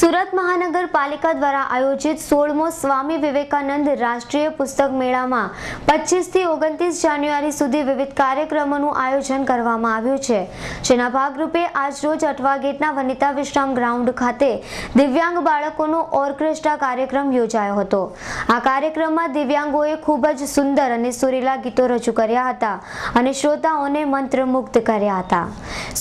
સુરત મહાનગરપાલિકા દ્વારા આયોજિત 16મો સ્વામી વિવેકાનંદ રાષ્ટ્રીય પુસ્તક મેળામાં 25 થી 29 જાન્યુઆરી સુધી વિવિધ કાર્યક્રમોનું આયોજન કરવામાં આવ્યું છે, જેના ભાગરૂપે આજરોજ અટવા ગેટના વનિતા વિશ્રામ ગ્રાઉન્ડ ખાતે દિવ્યાંગ બાળકોનો ઓર્કેસ્ટ્રા કાર્યક્રમ યોજાયો હતો। આ કાર્યક્રમમાં દિવ્યાંગોએ ખૂબ જ સુંદર અને સુરીલા ગીતો રજૂ કર્યા હતા અને શ્રોતાઓને મંત્રમુગ્ધ કર્યા હતા।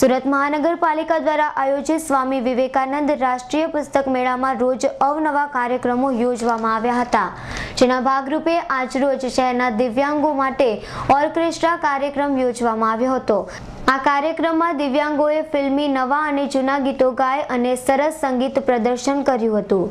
સુરત મહાનગરપાલિકા દ્વારા આયોજિત સ્વામી વિવેકાનંદ રાષ્ટ્રીય પુસ્તક મેળામાં રોજ અવનવા કાર્યક્રમો યોજવામાં આવ્યા હતા, જેના ભાગરૂપે આજરોજ શહેરના દિવ્યાંગો માટે ઓર્કેસ્ટ્રા કાર્યક્રમ યોજવામાં આવ્યો હતો। આ કાર્યક્રમમાં દિવ્યાંગોએ ફિલ્મી નવા અને જૂના ગીતો ગાય અને સરસ સંગીત પ્રદર્શન કર્યું હતું।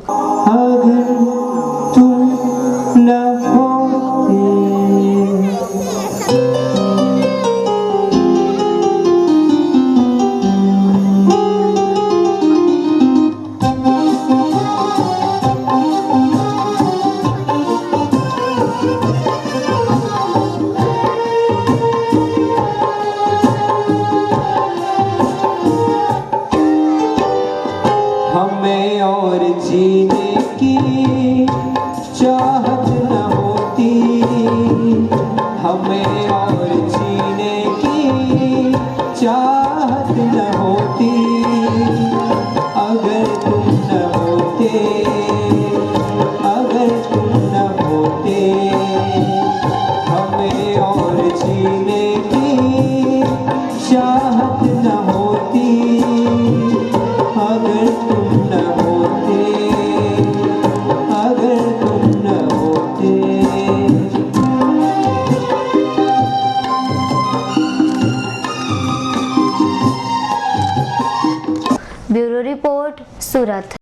हमें और जीने की चाहत न होती, हमें और जीने की चाहत न होती, अगर तुम न होते, अगर तुम न होते, हमें और जीने की चाहत न होती, अगर तुम न होते, अगर तुम न होते। ब्यूरो रिपोर्ट, सूरत।